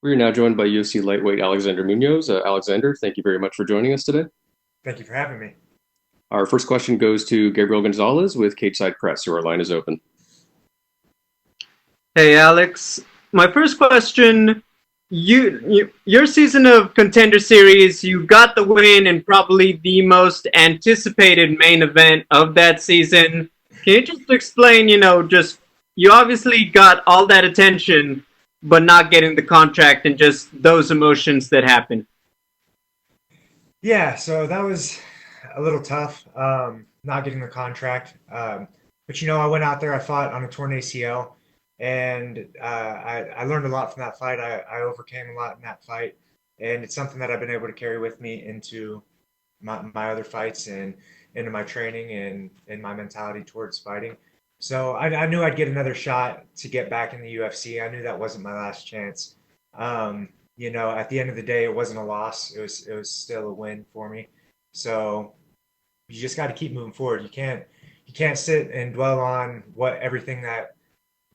We are now joined by UFC lightweight Alexander Munoz. Alexander, thank you very much for joining us today. Thank you for having me. Our first question goes to Gabriel Gonzalez with Cage Press. Your line is open. Hey Alex, my first question, your season of Contender Series, you got the win in probably the most anticipated main event of that season. Can you just explain, just you obviously got all that attention but not getting the contract and just those emotions that happen. Yeah, so that was a little tough, not getting the contract. But I went out there, I fought on a torn ACL, and I learned a lot from that fight. I overcame a lot in that fight, and it's something that I've been able to carry with me into my other fights and into my training and my mentality towards fighting. So I knew I'd get another shot to get back in the UFC. I knew that wasn't my last chance. At the end of the day, it wasn't a loss. It was still a win for me. So you just got to keep moving forward. You can't sit and dwell on what everything that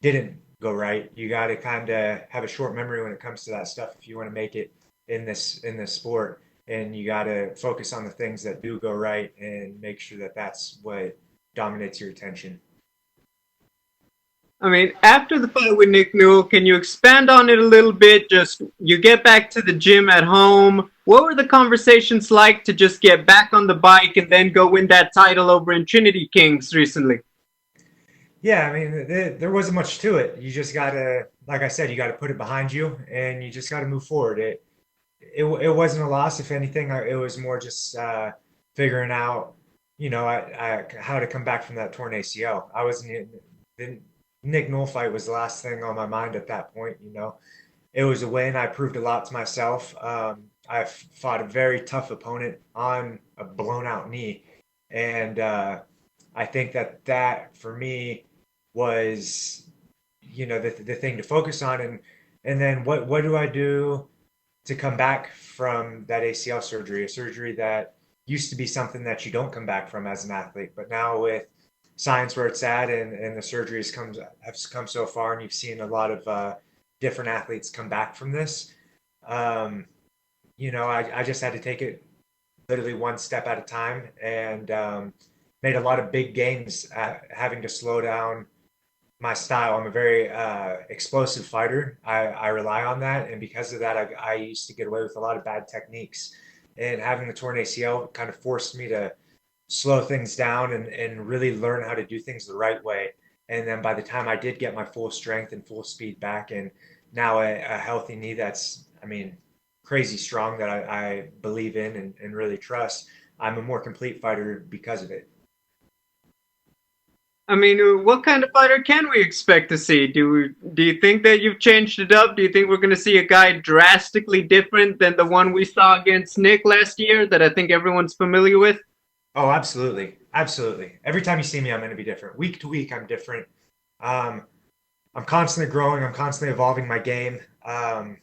didn't go right. You got to kind of have a short memory when it comes to that stuff if you want to make it in this sport. And you got to focus on the things that do go right and make sure that that's what dominates your attention. I mean, after the fight with Nick Newell, can you expand on it a little bit? Just you get back to the gym at home. What were the conversations like to just get back on the bike and then go win that title over in Trinity Kings recently? Yeah, I mean, there wasn't much to it. You just gotta, like I said, you gotta put it behind you, and you just gotta move forward. It wasn't a loss. If anything, it was more just figuring out, how to come back from that torn ACL. I wasn't the Nick Newell fight was the last thing on my mind at that point. It was a win. I proved a lot to myself. I fought a very tough opponent on a blown out knee, and I think that for me was, the thing to focus on, and then what do I do to come back from that ACL surgery, a surgery that used to be something that you don't come back from as an athlete, but now with science where it's at and the surgeries have come so far, and you've seen a lot of different athletes come back from this. Um, I just had to take it literally one step at a time and made a lot of big gains having to slow down my style. I'm a very explosive fighter. I rely on that, and because of that, I used to get away with a lot of bad techniques. And having the torn ACL kind of forced me to slow things down and really learn how to do things the right way. And then by the time I did get my full strength and full speed back, and now a healthy knee that's, I mean, crazy strong that I believe in and really trust, I'm a more complete fighter because of it. I mean, what kind of fighter can we expect to see? Do you think that you've changed it up? Do you think we're going to see a guy drastically different than the one we saw against Nick last year that I think everyone's familiar with? Oh, absolutely. Absolutely. Every time you see me, I'm going to be different. Week to week, I'm different. Um, I'm constantly growing. I'm constantly evolving my game. I'm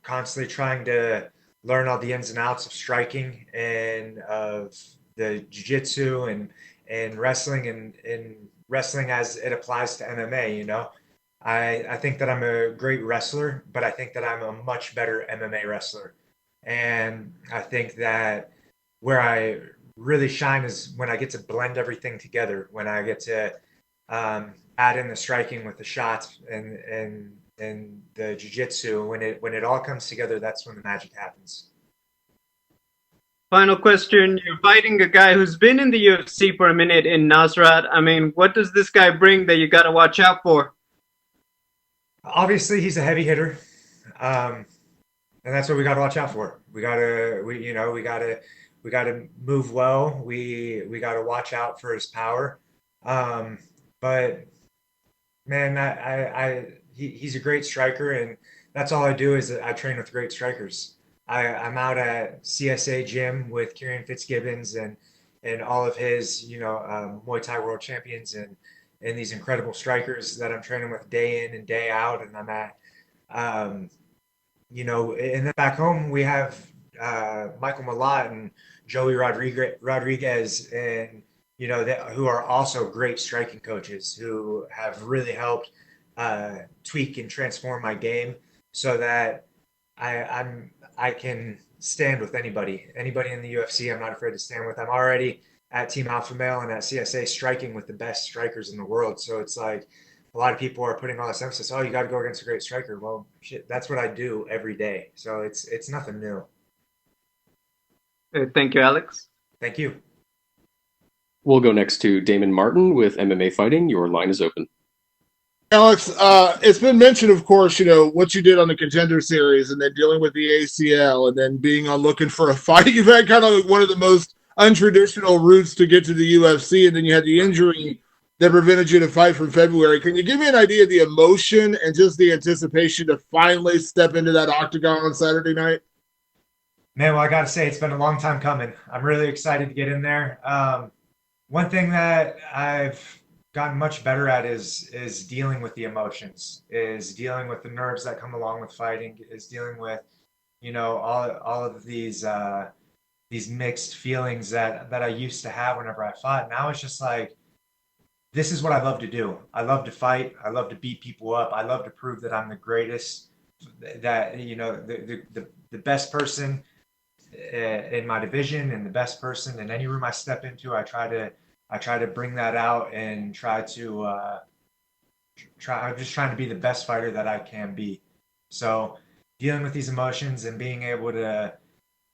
constantly trying to learn all the ins and outs of striking and of the jiu-jitsu and wrestling and wrestling as it applies to MMA, I think that I'm a great wrestler, but I think that I'm a much better MMA wrestler. And I think that where I really shine is when I get to blend everything together, when I get to add in the striking with the shots and the jiu-jitsu. When it all comes together, that's when the magic happens. Final question. You're fighting a guy who's been in the UFC for a minute in Nasrat. I mean, what does this guy bring that you got to watch out for? Obviously, he's a heavy hitter, um, and that's what we got to watch out for. We gotta move well. We got to watch out for his power. But man, he's a great striker, and that's all I do is I train with great strikers. I'm out at CSA gym with Kieran Fitzgibbons and all of his, Muay Thai world champions and these incredible strikers that I'm training with day in and day out. And I'm at, um, and then back home we have Michael Malott and Joey Rodriguez, and who are also great striking coaches who have really helped tweak and transform my game. so that I can stand with anybody. Anybody in the UFC, I'm not afraid to stand with. I'm already at Team Alpha Male and at CSA striking with the best strikers in the world. So it's like a lot of people are putting all this emphasis. Oh, you got to go against a great striker. Well, shit, that's what I do every day. So it's nothing new. Thank you, Alex. Thank you. We'll go next to Damon Martin with MMA Fighting. Your line is open. Alex, it's been mentioned, of course, what you did on the Contender Series and then dealing with the ACL and then being on looking for a fight. You've had kind of one of the most untraditional routes to get to the UFC, and then you had the injury that prevented you to fight from February. Can you give me an idea of the emotion and just the anticipation to finally step into that octagon on Saturday night? Man, well, I got to say, it's been a long time coming. I'm really excited to get in there. One thing that I've gotten much better at is dealing with the emotions, is dealing with the nerves that come along with fighting, is dealing with, all of these mixed feelings that I used to have whenever I fought. Now it's just like, this is what I love to do. I love to fight. I love to beat people up. I love to prove that I'm the greatest, that, the best person in my division and the best person in any room I step into. I try to bring that out and I'm just trying to be the best fighter that I can be. So dealing with these emotions and being able to,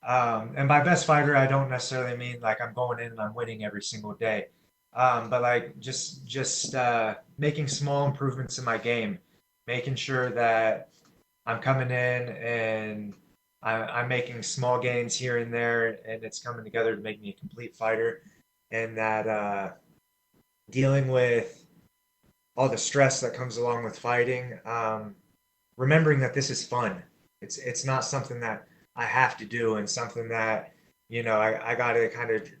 and by best fighter, I don't necessarily mean like I'm going in and I'm winning every single day. But like just making small improvements in my game, making sure that I'm coming in and I'm making small gains here and there, and it's coming together to make me a complete fighter. And that dealing with all the stress that comes along with fighting, remembering that this is fun. It's not something that I have to do, and something that I got to kind of.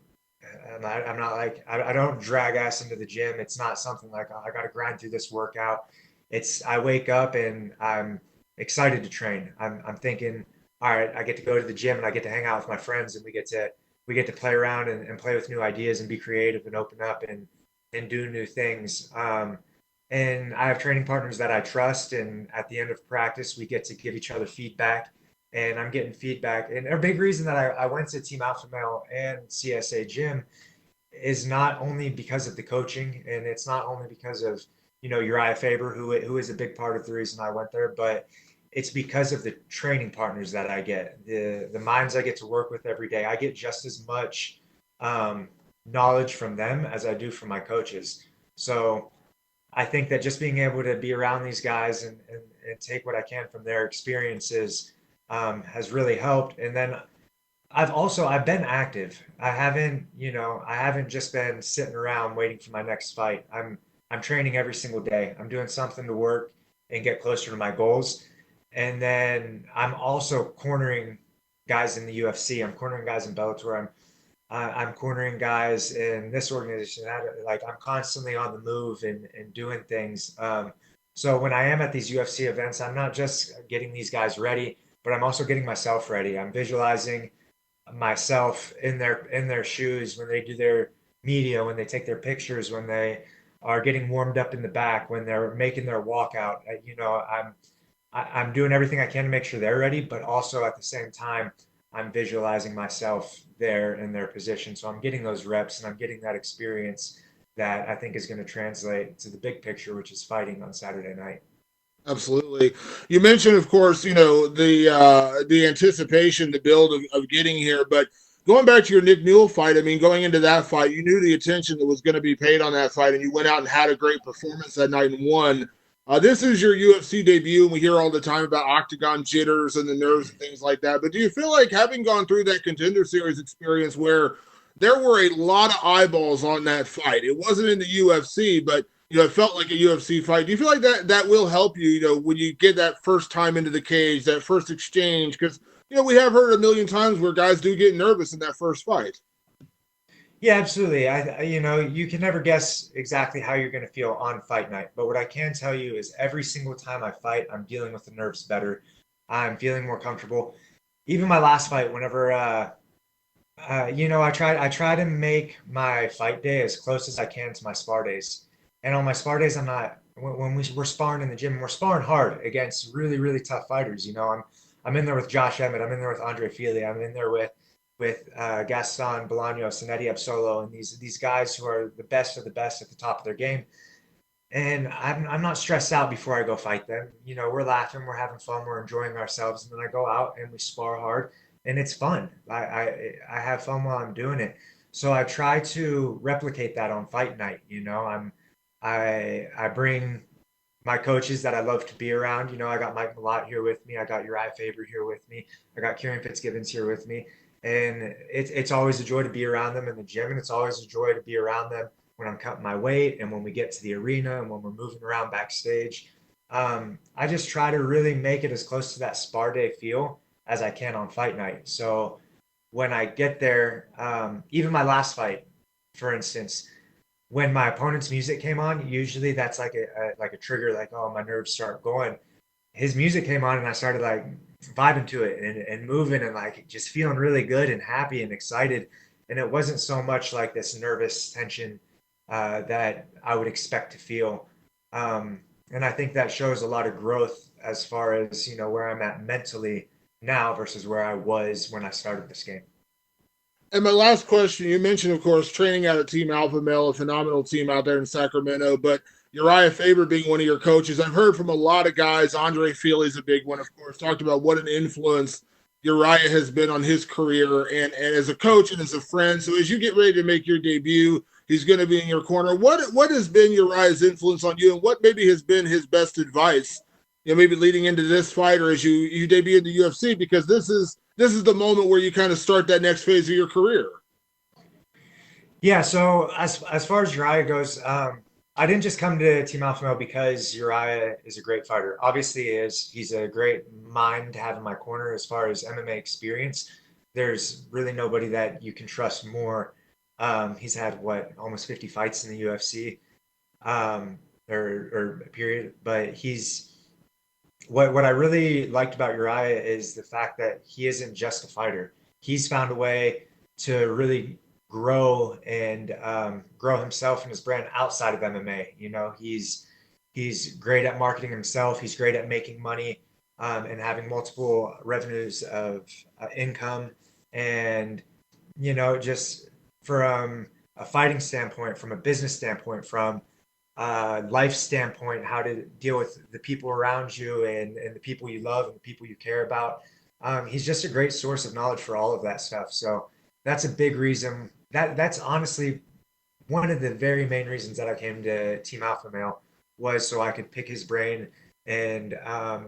I'm not like I don't drag ass into the gym. It's not something like, oh, I got to grind through this workout. It's I wake up and I'm excited to train. I'm thinking, all right, I get to go to the gym and I get to hang out with my friends and we get to play around and play with new ideas and be creative and open up and do new things. And I have training partners that I trust. And at the end of practice, we get to give each other feedback. And I'm getting feedback. And a big reason that I went to Team Alpha Male and CSA Gym is not only because of the coaching, and it's not only because of Uriah Faber, who is a big part of the reason I went there, but it's because of the training partners that I get, the minds I get to work with every day. I get just as much knowledge from them as I do from my coaches. So I think that just being able to be around these guys and take what I can from their experiences has really helped. And then I've been active. I haven't just been sitting around waiting for my next fight. I'm training every single day. I'm doing something to work and get closer to my goals. And then I'm also cornering guys in the UFC. I'm cornering guys in Bellator. I'm cornering guys in this organization. Like I'm constantly on the move and doing things. So when I am at these UFC events, I'm not just getting these guys ready, but I'm also getting myself ready. I'm visualizing myself in their shoes when they do their media, when they take their pictures, when they are getting warmed up in the back, when they're making their walkout. I'm doing everything I can to make sure they're ready, but also at the same time, I'm visualizing myself there in their position. So I'm getting those reps and I'm getting that experience that I think is going to translate to the big picture, which is fighting on Saturday night. Absolutely. You mentioned, of course, the anticipation, the build of getting here, but going back to your Nick Newell fight, I mean, going into that fight, you knew the attention that was going to be paid on that fight, and you went out and had a great performance that night and won. This is your UFC debut, and we hear all the time about octagon jitters and the nerves and things like that. But do you feel like having gone through that Contender Series experience where there were a lot of eyeballs on that fight, it wasn't in the UFC, but it felt like a UFC fight. Do you feel like that will help you, when you get that first time into the cage, that first exchange? Because, we have heard a million times where guys do get nervous in that first fight. Yeah, absolutely. You can never guess exactly how you're going to feel on fight night. But what I can tell you is every single time I fight, I'm dealing with the nerves better. I'm feeling more comfortable. Even my last fight, whenever, I try to make my fight day as close as I can to my spar days. And on my spar days, I'm not we're sparring in the gym, we're sparring hard against really, really tough fighters. I'm in there with Josh Emmett, I'm in there with Andre Fili, I'm in there with Gaston Bolaños and Eddie Absolo, and these guys who are the best of the best at the top of their game. And I'm not stressed out before I go fight them. We're laughing, we're having fun, we're enjoying ourselves, and then I go out and we spar hard, and it's fun. I have fun while I'm doing it. So I try to replicate that on fight night. I bring my coaches that I love to be around. I got Mike Malott here with me. I got Uriah Faber here with me. I got Kieran Fitzgibbons here with me. And it's always a joy to be around them in the gym, and it's always a joy to be around them when I'm cutting my weight and when we get to the arena and when we're moving around backstage. I just try to really make it as close to that spar day feel as I can on fight night. So when I get there, even my last fight, for instance, when my opponent's music came on, usually that's like a trigger, like, oh, my nerves start going. His music came on and I started like vibing to it and moving and like just feeling really good and happy and excited. And it wasn't so much like this nervous tension that I would expect to feel. And I think that shows a lot of growth as far as, where I'm at mentally now versus where I was when I started this game. And my last question, you mentioned, of course, training out at Team Alpha Male, a phenomenal team out there in Sacramento, but Uriah Faber being one of your coaches. I've heard from a lot of guys, Andre Fili's a big one, of course, talked about what an influence Uriah has been on his career and as a coach and as a friend. So as you get ready to make your debut, he's going to be in your corner. What has been Uriah's influence on you, and what maybe has been his best advice, maybe leading into this fight or as you debut in the UFC, because this is the moment where you kind of start that next phase of your career. Yeah, so as far as Uriah goes, I didn't just come to Team Alpha Male because Uriah is a great fighter. Obviously, he's a great mind to have in my corner as far as MMA experience. There's really nobody that you can trust more. He's had almost 50 fights in the UFC, or period. But what I really liked about Uriah is the fact that he isn't just a fighter. He's found a way to really grow and grow himself and his brand outside of MMA. He's great at marketing himself. He's great at making money and having multiple revenues of income. And just from a fighting standpoint, from a business standpoint, from life standpoint, how to deal with the people around you and the people you love and the people you care about. He's just a great source of knowledge for all of that stuff. So that's a big reason. That's honestly one of the very main reasons that I came to Team Alpha Male, was so I could pick his brain. And I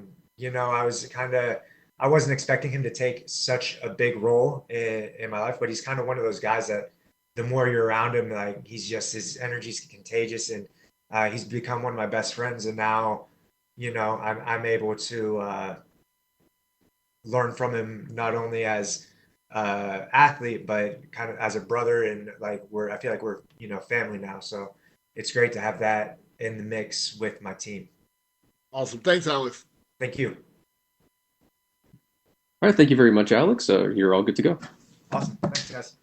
wasn't expecting him to take such a big role in my life, but he's kind of one of those guys that the more you're around him, like his energy's contagious, and he's become one of my best friends. And now, I'm able to learn from him not only as athlete, but kind of as a brother, and like I feel like we're family now. So it's great to have that in the mix with my team. Awesome. Thanks, Alex. Thank you. All right, thank you very much, Alex. You're all good to go. Awesome. Thanks, guys.